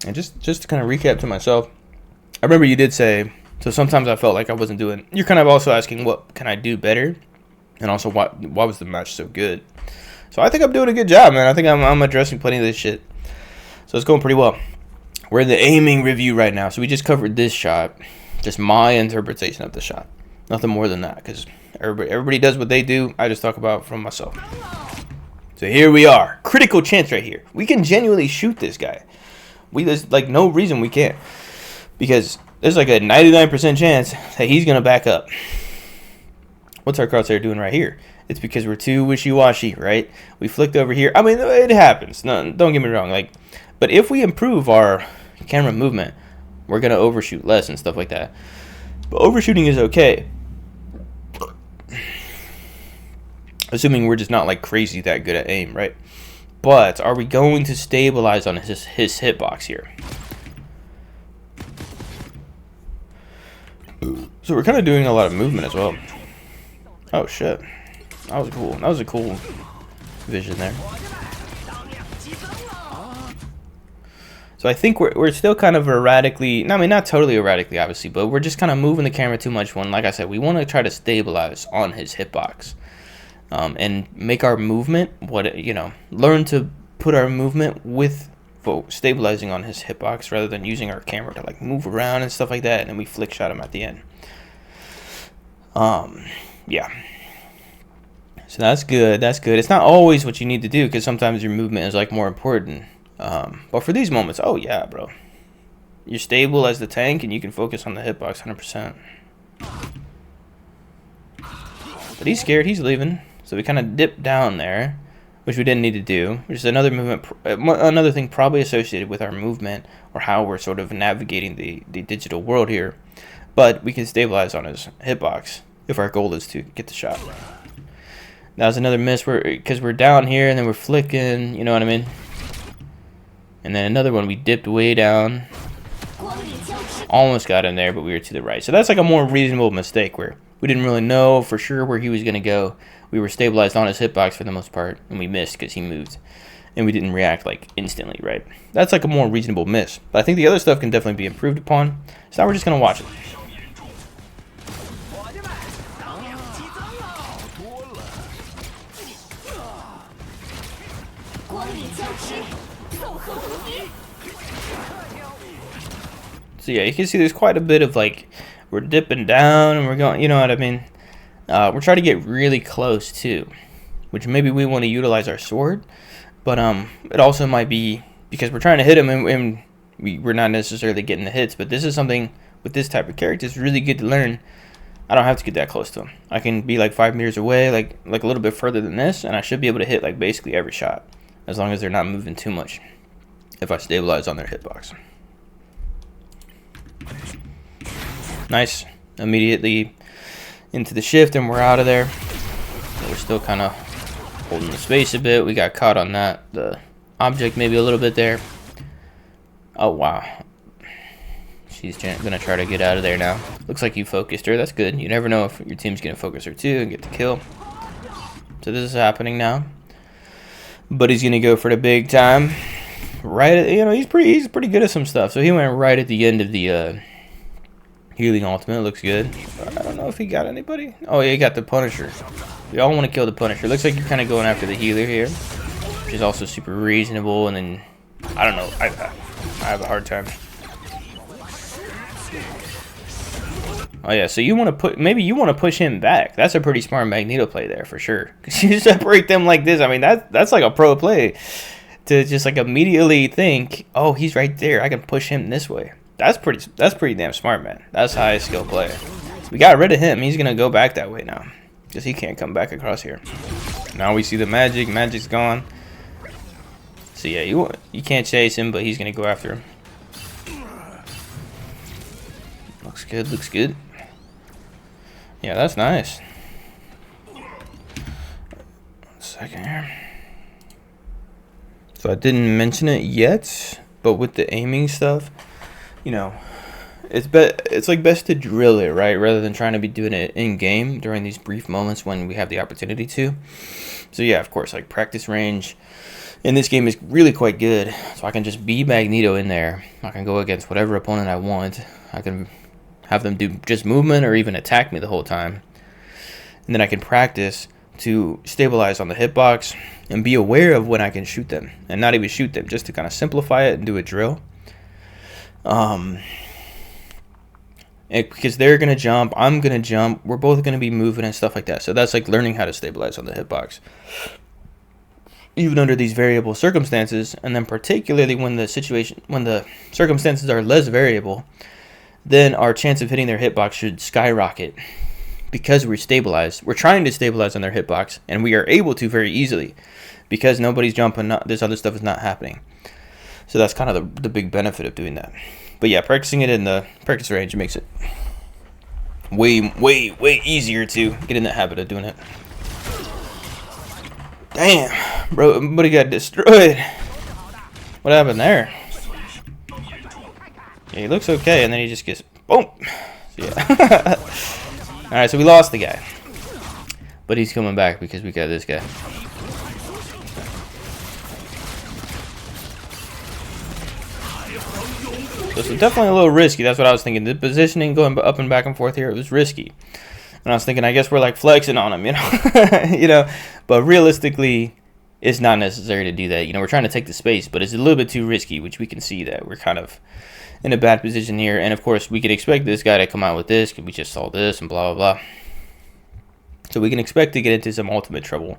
And just to kind of recap to myself, I remember you did say, so sometimes I felt like I wasn't doing, you're kind of also asking what can I do better, and also why was the match so good. So I think I'm doing a good job, man. I think I'm addressing plenty of this shit. So it's going pretty well. We're in the aiming review right now. So we just covered this shot. Just my interpretation of the shot. Nothing more than that, because everybody does what they do. I just talk about from myself. So here we are. Critical chance right here. We can genuinely shoot this guy. There's like no reason we can't. Because there's like a 99% chance that he's going to back up. What's our crosshair doing right here? It's because we're too wishy-washy, right? We flicked over here. I mean, it happens. No, don't get me wrong. Like, but if we improve our camera movement, we're going to overshoot less and stuff like that. But overshooting is okay. Assuming we're just not like crazy that good at aim, right? But are we going to stabilize on his hitbox here? So we're kind of doing a lot of movement as well. Oh shit, that was cool. That was a cool vision there. So I think we're still kind of erratically, I mean not totally erratically obviously, but we're just kind of moving the camera too much when, like I said, we want to try to stabilize on his hitbox. And make our movement, learn to put our movement with stabilizing on his hitbox rather than using our camera to like move around and stuff like that, and then we flick shot him at the end. Yeah. So that's good. That's good. It's not always what you need to do because sometimes your movement is like more important. But for these moments, oh yeah, bro, you're stable as the tank and you can focus on the hitbox 100%. But he's scared. He's leaving. So we kind of dipped down there, which we didn't need to do. Which is another movement, another thing probably associated with our movement or how we're sort of navigating the digital world here. But we can stabilize on his hitbox if our goal is to get the shot. That was another miss because we're down here and then we're flicking, you know what I mean? And then another one, we dipped way down. Almost got in there, but we were to the right. So that's like a more reasonable mistake where we didn't really know for sure where he was going to go. We were stabilized on his hitbox for the most part, and we missed because he moved. And we didn't react like instantly, right? That's like a more reasonable miss. But I think the other stuff can definitely be improved upon. So now we're just going to watch it. So yeah, you can see there's quite a bit of like, we're dipping down and we're going, you know what I mean? We're trying to get really close too, which maybe we want to utilize our sword, but it also might be because we're trying to hit him and we're not necessarily getting the hits. But this is something with this type of character, it's really good to learn. I don't have to get that close to him. I can be like 5 meters away, like a little bit further than this, and I should be able to hit like basically every shot as long as they're not moving too much if I stabilize on their hitbox. Nice. Immediately into the shift and we're out of there. We're still kind of holding the space a bit. We got caught on the object maybe a little bit there. Oh wow. She's gonna try to get out of there now. Looks like you focused her. That's good. You never know if your team's gonna focus her too and get the kill. So this is happening now. But he's gonna go for the big time. Right at, he's pretty good at some stuff. So he went right at the end of the healing ultimate. Looks good. I don't know if he got anybody. Oh yeah, he got the Punisher. We all want to kill the Punisher. Looks like you're kind of going after the healer here, which is also super reasonable. And then I don't know. I have a hard time. Oh yeah, so you want to push him back. That's a pretty smart Magneto play there for sure. Cause you separate them like this. I mean that's like a pro play to just like immediately think, oh, he's right there. I can push him this way. That's pretty damn smart, man. That's high skill play. So we got rid of him. He's gonna go back that way now, because he can't come back across here. Now we see the magic. Magic's gone. So yeah, you can't chase him, but he's gonna go after him. Looks good. Looks good. Yeah, that's nice. 1 second here. So I didn't mention it yet, but with the aiming stuff, it's like best to drill it, right, rather than trying to be doing it in game during these brief moments when we have the opportunity to. So yeah, of course, like practice range And this game is really quite good. So I can just be Magneto in there. I can go against whatever opponent I want. I can have them do just movement or even attack me the whole time. And then I can practice to stabilize on the hitbox and be aware of when I can shoot them. And not even shoot them, just to kind of simplify it and do a drill. Because they're going to jump, I'm going to jump, we're both going to be moving and stuff like that. So that's like learning how to stabilize on the hitbox. Even under these variable circumstances, and then particularly when the circumstances are less variable, then our chance of hitting their hitbox should skyrocket. Because we're stabilized. We're trying to stabilize on their hitbox, and we are able to very easily. Because nobody's jumping, this other stuff is not happening. So that's kind of the big benefit of doing that. But yeah, practicing it in the practice range makes it way easier to get in the habit of doing it. Damn, bro, everybody got destroyed. What happened there? Yeah, he looks okay, and then he just gets boom. So, yeah. All right, so we lost the guy, but he's coming back because we got this guy. So it's definitely a little risky. That's what I was thinking. The positioning going up and back and forth here, it was risky. And I was thinking, I guess we're like flexing on him, you know, But realistically, it's not necessary to do that. You know, we're trying to take the space, but it's a little bit too risky, which we can see that we're kind of in a bad position here. And of course, we could expect this guy to come out with this because we just saw this and blah blah blah. So we can expect to get into some ultimate trouble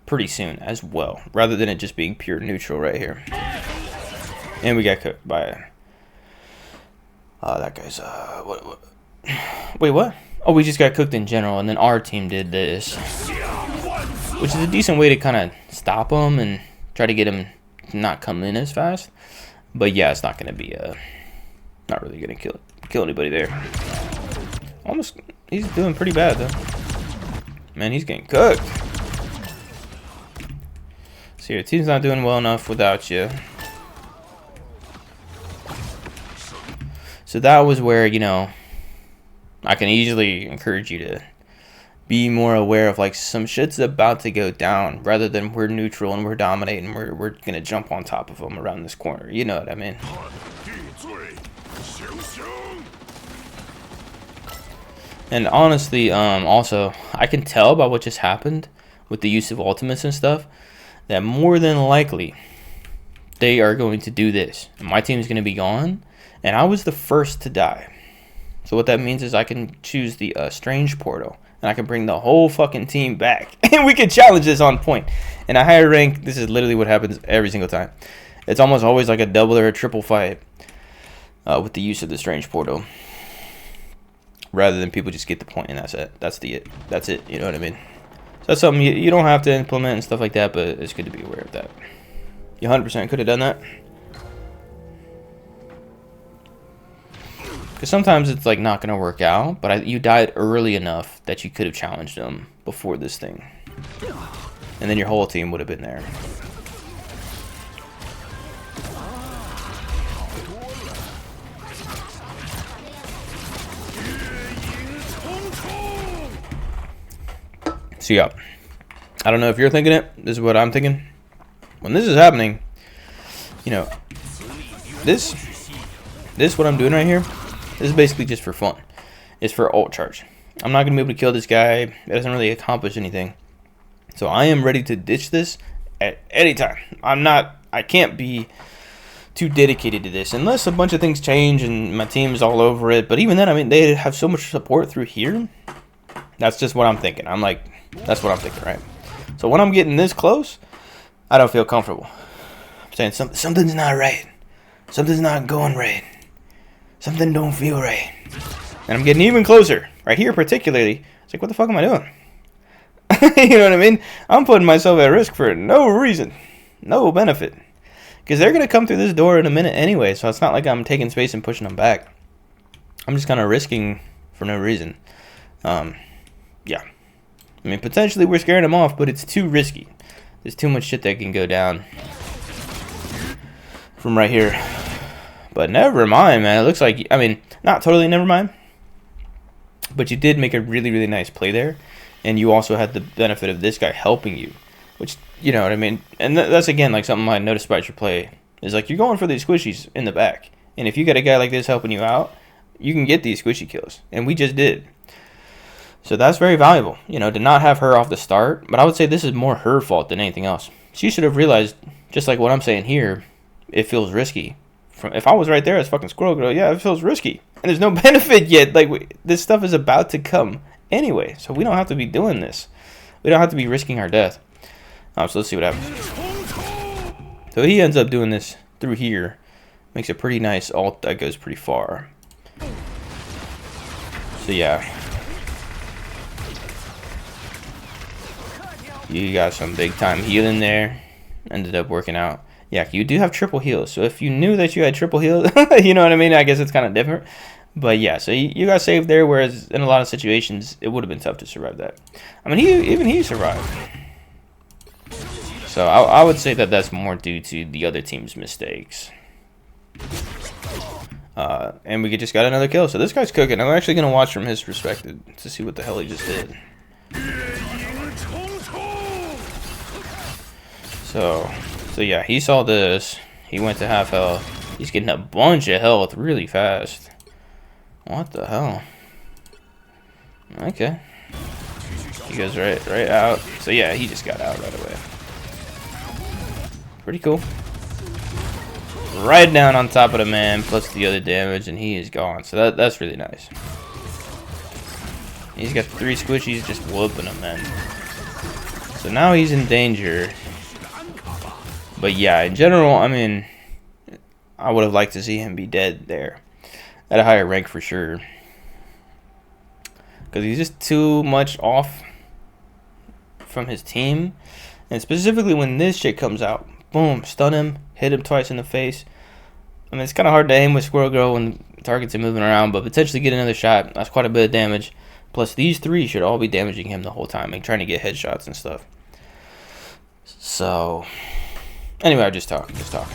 pretty soon as well, rather than it just being pure neutral right here. And we got cooked by that guy's what? Wait, what? Oh, we just got cooked in general, and then our team did this, which is a decent way to kind of stop him and try to get him to not come in as fast. But yeah, it's not going to be not really going to kill anybody there. Almost, he's doing pretty bad though. Man, he's getting cooked. So your team's not doing well enough without you. So that was where, you know, I can easily encourage you to be more aware of like some shit's about to go down, rather than we're neutral and we're dominating, we're gonna jump on top of them around this corner. You know what I mean? And honestly, also I can tell by what just happened with the use of ultimates and stuff that more than likely they are going to do this. And my team's gonna be gone, and I was the first to die. So what that means is I can choose the strange portal, and I can bring the whole fucking team back, and we can challenge this on point. In a higher rank, this is literally what happens every single time. It's almost always like a double or a triple fight with the use of the strange portal, rather than people just get the point and that's it. That's it. You know what I mean? So that's something you don't have to implement and stuff like that, but it's good to be aware of that. You 100% could have done that. Because sometimes it's like not going to work out, but you died early enough that you could have challenged them before this thing. And then your whole team would have been there. So yeah, I don't know if you're thinking it. This is what I'm thinking. When this is happening, you know, this what I'm doing right here, this is basically just for fun. It's for ult charge. I'm not going to be able to kill this guy. It doesn't really accomplish anything. So I am ready to ditch this at any time. I can't be too dedicated to this unless a bunch of things change and my team's all over it. But even then, I mean, they have so much support through here. That's just what I'm thinking. I'm like, that's what I'm thinking, right? So when I'm getting this close, I don't feel comfortable. I'm saying something's not right. Something's not going right. Something don't feel right. And I'm getting even closer. Right here particularly. It's like, what the fuck am I doing? You know what I mean? I'm putting myself at risk for no reason. No benefit. Because they're going to come through this door in a minute anyway. So it's not like I'm taking space and pushing them back. I'm just kind of risking for no reason. Yeah. I mean, potentially we're scaring them off, but it's too risky. There's too much shit that can go down from right here. But never mind, man. It looks like, I mean, not totally never mind. But you did make a really, really nice play there. And you also had the benefit of this guy helping you which, you know what I mean. And that's again like something I noticed about your play is like you're going for these squishies in the back, and if you got a guy like this helping you out, you can get these squishy kills, and we just did. So that's very valuable, you know, to not have her off the start. But I would say this is more her fault than anything else. She should have realized, just like what I'm saying here, it feels risky. If I was right there as fucking Squirrel Girl, yeah, it feels risky. And there's no benefit yet. Like, this stuff is about to come anyway. So we don't have to be doing this. We don't have to be risking our death. So let's see what happens. So he ends up doing this through here. Makes a pretty nice ult that goes pretty far. So yeah. You got some big time healing there. Ended up working out. Yeah, you do have triple heals. So if you knew that you had triple heals, you know what I mean? I guess it's kind of different. But yeah, so you got saved there, whereas in a lot of situations, it would have been tough to survive that. I mean, even he survived. So I would say that that's more due to the other team's mistakes. And we just got another kill. So this guy's cooking. I'm actually going to watch from his perspective to see what the hell he just did. So yeah, he saw this. He went to half health. He's getting a bunch of health really fast. What the hell? Okay. He goes right out. So yeah, he just got out right away. Pretty cool. Right down on top of the man, plus the other damage, and he is gone. So that's really nice. He's got 3 squishies just whooping him, man. So now he's in danger. But yeah, in general, I mean, I would have liked to see him be dead there. At a higher rank for sure. Because he's just too much off from his team. And specifically when this shit comes out. Boom, stun him, hit him twice in the face. I mean, it's kind of hard to aim with Squirrel Girl when targets are moving around. But potentially get another shot. That's quite a bit of damage. Plus these 3 should all be damaging him the whole time. Like trying to get headshots and stuff. So... anyway, I'm just talking. So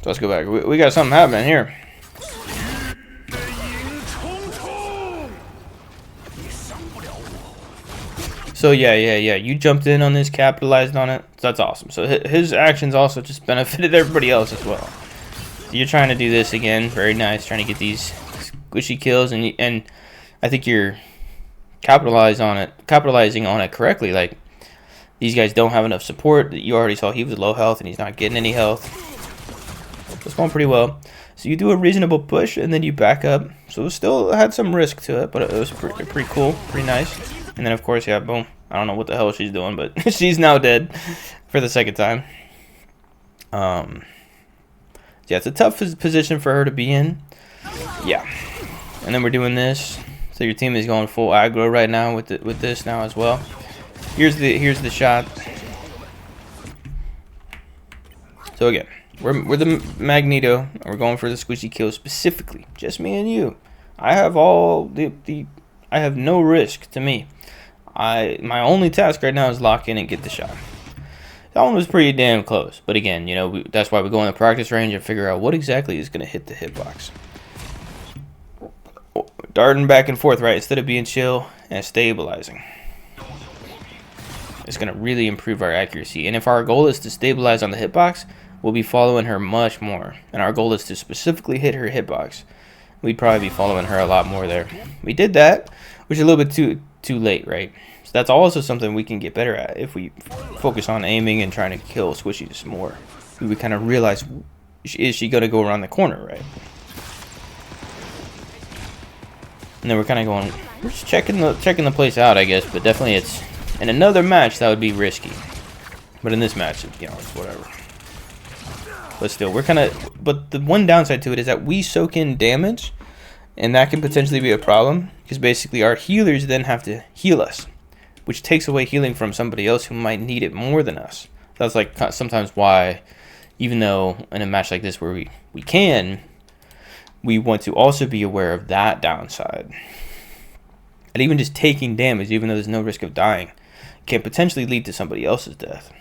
let's go back. We got something happening here. So yeah. You jumped in on this, capitalized on it. So that's awesome. So his actions also just benefited everybody else as well. So you're trying to do this again. Very nice. Trying to get these squishy kills, and I think you're capitalizing on it correctly. Like, these guys don't have enough support. You already saw he was low health and he's not getting any health. It's going pretty well. So you do a reasonable push and then you back up. So it still had some risk to it, but it was pretty cool, pretty nice. And then of course, yeah, boom. I don't know what the hell she's doing, but she's now dead for the second time. Yeah, it's a tough position for her to be in. Yeah. And then we're doing this. So your team is going full aggro right now with this now as well. Here's the shot. So again, we're the Magneto, and we're going for the squishy kill specifically. Just me and you. I have I have no risk to me. My only task right now is lock in and get the shot. That one was pretty damn close. But again, you know, that's why we go in the practice range and figure out what exactly is going to hit the hitbox. Darting back and forth, right, instead of being chill and stabilizing. It's going to really improve our accuracy. And if our goal is to stabilize on the hitbox, we'll be following her much more. And our goal is to specifically hit her hitbox. We'd probably be following her a lot more there. We did that, which is a little bit too late, right? So that's also something we can get better at if we focus on aiming and trying to kill squishies more. We would kind of realize, is she going to go around the corner, right? And then we're kind of going, we're just checking the place out, I guess. But definitely it's... in another match, that would be risky. But in this match, you know, it's whatever. But still, we're kind of... but the one downside to it is that we soak in damage. And that can potentially be a problem. Because basically our healers then have to heal us. Which takes away healing from somebody else who might need it more than us. That's like sometimes why, even though in a match like this where we can... we want to also be aware of that downside. And even just taking damage, even though there's no risk of dying, can potentially lead to somebody else's death.